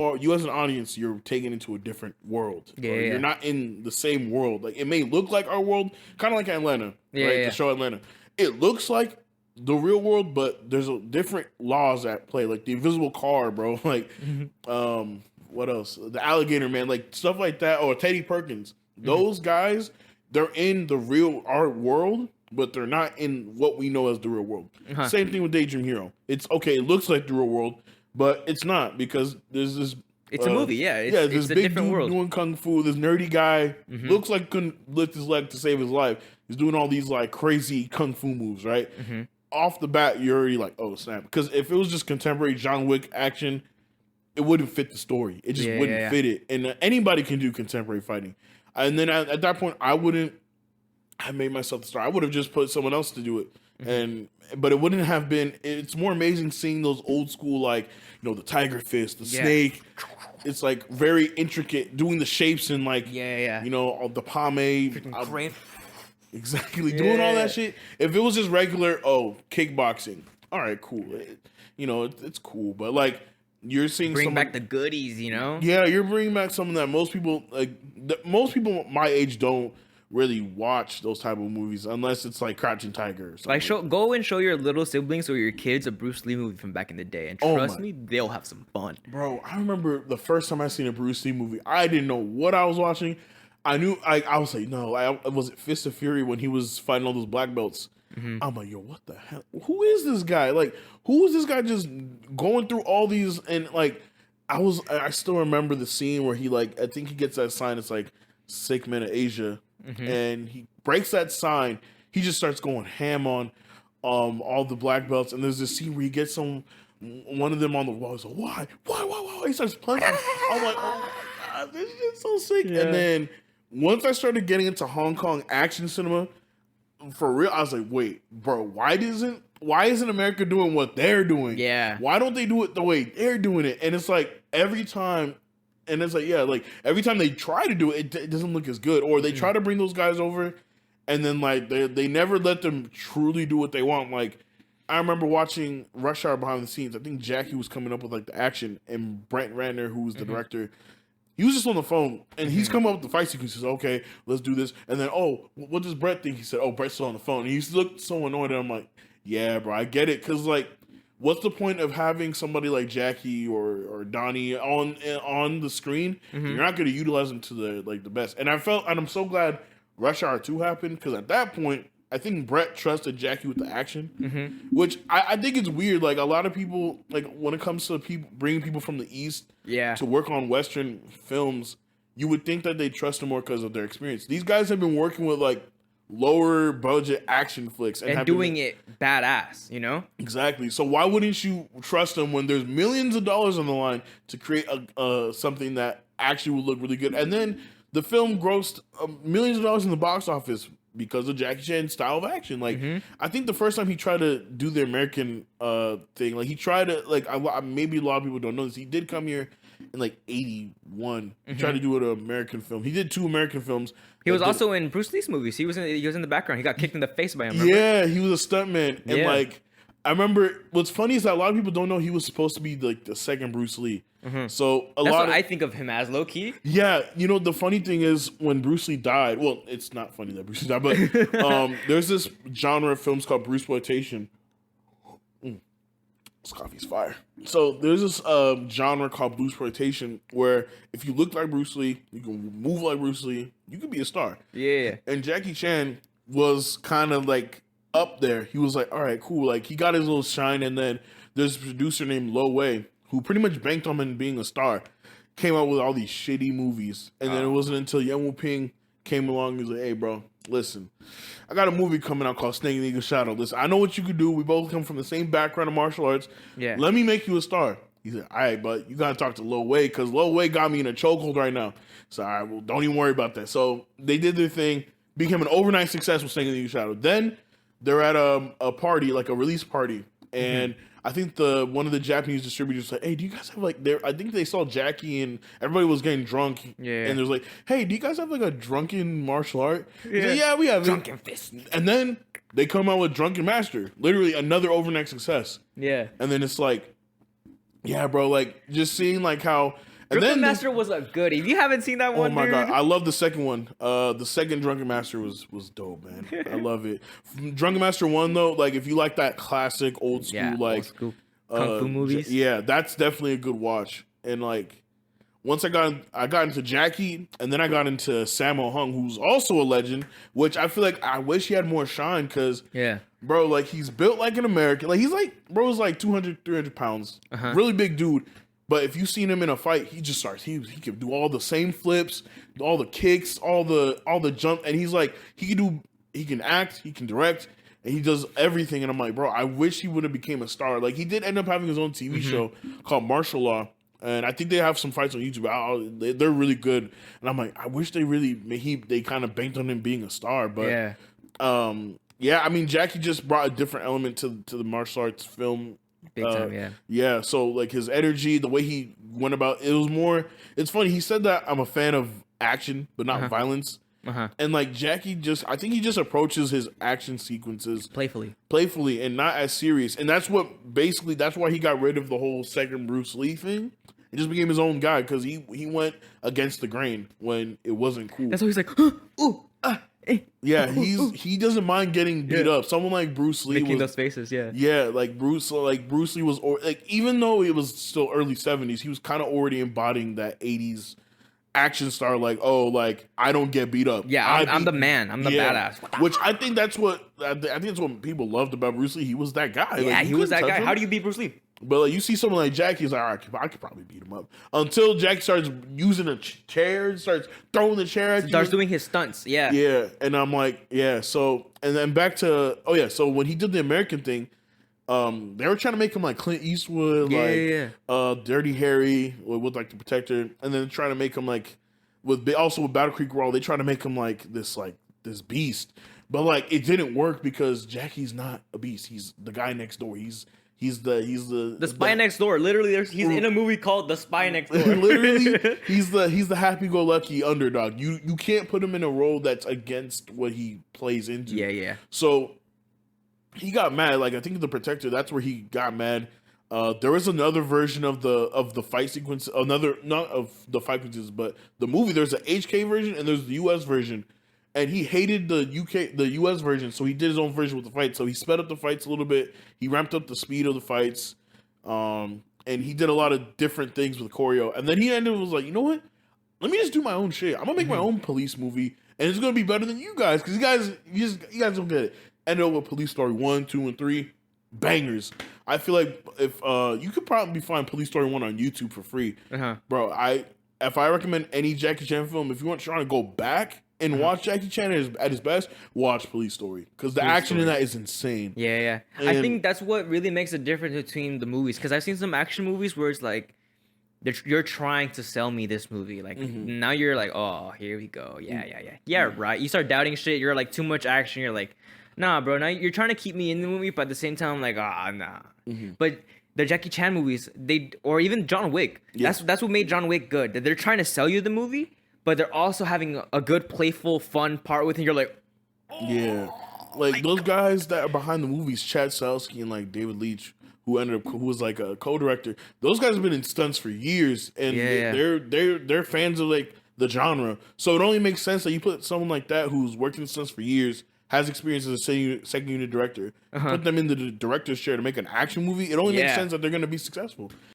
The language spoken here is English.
or you as an audience, you're taken into a different world. Yeah, Or yeah. you're not in the same world. Like it may look like our world, kind of like Atlanta, Yeah, right? yeah. The show Atlanta. It looks like the real world, but there's different laws at play. Like the invisible car, bro. Like, what else? The alligator man, like stuff like that. Or Teddy Perkins. Those guys, they're in the real art world, but they're not in what we know as the real world. Same thing with Daydream Hero. It's okay. It looks like the real world, but it's not because there's this. It's a movie, yeah. This It's a big different dude world. doing kung fu. This nerdy guy looks like couldn't lift his leg to save his life. He's doing all these like crazy kung fu moves, right? Off the bat, you're already like, oh snap! Because if it was just contemporary John Wick action, it wouldn't fit the story. It just wouldn't fit it. And anybody can do contemporary fighting. And then at that point, I wouldn't have made myself the star. I would have just put someone else to do it. But it wouldn't have been. It's more amazing seeing those old school, like, the tiger fist, the snake. It's like very intricate, doing the shapes and like, all the pomade. Great. Exactly, doing all that shit. If it was just regular, kickboxing, all right, cool. It's cool, but like you're seeing Bring back the goodies, Yeah, you're bringing back something that most people most people my age don't really watch those type of movies unless it's like Crouching Tiger or something. Like go and show your little siblings or your kids a Bruce Lee movie from back in the day, and trust me, they'll have some fun. Bro, I remember the first time I seen a Bruce Lee movie, I didn't know what I was watching. I knew I was like, no, was it Fist of Fury when he was fighting all those black belts? I'm like, yo, what the hell? Who is this guy? Like, who is this guy just going through all these? And like, I still remember the scene where he like, I think he gets that sign. It's like sick men of Asia, and he breaks that sign. He just starts going ham on all the black belts. And there's this scene where he gets one of them on the wall. He's like, why? He starts punching. I'm like, oh my god, this is so sick. Yeah. And then once I started getting into Hong Kong action cinema, for real, I was like, wait, bro, why isn't America doing what they're doing? Yeah. Why don't they do it the way they're doing it? And it's like every time, and it's like, yeah, like every time they try to do it, it doesn't look as good. Or they try to bring those guys over, and then like they never let them truly do what they want. Like, I remember watching Rush Hour behind the scenes. I think Jackie was coming up with like the action, and Brent Ratner, who was the director, he was just on the phone, and he's coming up with the fight sequences. Okay, let's do this. And then, what does Brett think? He said, Brett's still on the phone. And he looked so annoyed, and I'm like, yeah, bro, I get it. Because, like, what's the point of having somebody like Jackie or Donnie on the screen? You're not going to utilize them to the best. And I'm so glad Rush Hour 2 happened, because at that point, I think Brett trusted Jackie with the action, which I think it's weird. Like, a lot of people, like, when it comes to bringing people from the East to work on Western films, you would think that they trust them more because of their experience. These guys have been working with, like, lower budget action flicks. And doing it badass, Exactly. So why wouldn't you trust them when there's millions of dollars on the line to create something that actually will look really good? And then the film grossed millions of dollars in the box office because of Jackie Chan's style of action. Like, I think the first time he tried to do the American thing, like he tried to, like, maybe a lot of people don't know this, he did come here in like 81. He tried to do an American film. He did 2 American films. He was also in Bruce Lee's movies. He was in the background. He got kicked in the face by him. Remember? Yeah, he was a stuntman. And like, I remember what's funny is that a lot of people don't know he was supposed to be like the second Bruce Lee. So that's what I think of him as, low key. Yeah, the funny thing is when Bruce Lee died. Well, it's not funny that Bruce Lee died, but there's this genre of films called Bruceploitation. This coffee's fire. So there's this genre called Bruceploitation where if you look like Bruce Lee, you can move like Bruce Lee, you could be a star. Yeah. And Jackie Chan was kind of like up there. He was like, all right, cool. Like, he got his little shine, and then there's a producer named Lo Wei who pretty much banked on him being a star. Came out with all these shitty movies, and then it wasn't until Yuen Wu Ping came along. He was like, hey, bro, listen, I got a movie coming out called Snake and Eagle Shadow. Listen, I know what you could do. We both come from the same background of martial arts. Yeah. Let me make you a star. He said, all right, but you got to talk to Lo Wei, because Lo Wei got me in a chokehold right now. So, all right, well, don't even worry about that. So they did their thing, became an overnight success with Snake and Eagle Shadow. Then they're at a party, like a release party, and I think one of the Japanese distributors said, hey, do you guys have like I think they saw Jackie and everybody was getting drunk. Yeah. And there's like, hey, do you guys have like a drunken martial art? Yeah, like, yeah, we have Drunken Fist. And then they come out with Drunken Master, literally another overnight success. Yeah. And then it's like, yeah, bro, like just seeing like how And Drunken then Master was a good. If you haven't seen that one, oh my dude. god, I love the second one. The second Drunken Master was dope, man. I love it. Drunken Master 1 though, like if you like that classic old school like old school kung fu movies. yeah, that's definitely a good watch. And like once I got into Jackie, and then I got into Sammo Hung, who's also a legend, which I feel like I wish he had more shine because bro, like he's built like an American. Like he's like bro's like 200, 300 pounds. Really big dude. But if you've seen him in a fight, he just starts. He can do all the same flips, all the kicks, all the jump, and he's like he can act, he can direct, and he does everything. And I'm like, bro, I wish he would have became a star. Like he did end up having his own TV show called Martial Law, and I think they have some fights on YouTube. They're really good, and I'm like, I wish they kind of banked on him being a star, but yeah, I mean, Jackie just brought a different element to the martial arts film. Big time, Yeah, so like his energy, the way he went about it was more. It's funny. He said that I'm a fan of action, but not violence. And like Jackie I think he just approaches his action sequences playfully, and not as serious. And that's why he got rid of the whole second Bruce Lee thing. He just became his own guy because he went against the grain when it wasn't cool. That's why he's like, ooh, yeah, he doesn't mind getting beat up. Someone like Bruce Lee making those faces, like Bruce Lee was like, even though it was still early 70s, he was kind of already embodying that 80s action star. Like, oh, like I don't get beat up. Yeah, I'm the man. I'm the badass. Which I think that's what people loved about Bruce Lee. He was that guy. Yeah, like, he was that guy. How do you beat Bruce Lee? But like, you see someone like Jackie, he's like, all right, I could probably beat him up. Until Jackie starts using a chair, starts throwing the chair at you. Starts doing his stunts, Yeah, and I'm like, yeah, so, and then back to, so when he did the American thing, they were trying to make him like Clint Eastwood, Dirty Harry, with like the Protector, and then trying to make him like, with Battle Creek Raw, they try to make him like this beast. But like, it didn't work because Jackie's not a beast. He's the guy next door. He's the spy next door. Literally, he's in a movie called The Spy Next Door. Literally, he's the happy-go-lucky underdog. You can't put him in a role that's against what he plays into. Yeah. So he got mad. Like I think The Protector, that's where he got mad. There was another version of the fight sequence. Not of the fight sequences, but the movie. There's an HK version and there's the US version. And he hated the US version, so he did his own version with the fight. So he sped up the fights a little bit. He ramped up the speed of the fights, and he did a lot of different things with choreo. And then he was like, you know what? Let me just do my own shit. I'm gonna make my own police movie, and it's gonna be better than you guys because you guys don't get it. Ended up with Police Story 1, 2, and 3, bangers. I feel like if you could probably find Police Story 1 on YouTube for free, bro. If I recommend any Jackie Chan film, if you want trying to go back and watch Jackie Chan at his best, watch Police Story because the action in that is insane. Yeah. And I think that's what really makes a difference between the movies because I've seen some action movies where it's like you're trying to sell me this movie. Like now you're like, oh, here we go. Yeah, right. You start doubting shit. You're like too much action. You're like, nah, bro. Now you're trying to keep me in the movie, but at the same time, I'm like, nah. But the Jackie Chan movies, or even John Wick. That's what made John Wick good. That they're trying to sell you the movie, but they're also having a good, playful, fun part with it. And you're like, like those guys that are behind the movies, Chad Stahelski and like David Leitch, who was like a co-director. Those guys have been in stunts for years, and they're fans of like the genre. So it only makes sense that you put someone like that who's worked in stunts for years, has experience as a second unit director, put them in the director's chair to make an action movie. It only makes sense that they're going to be successful.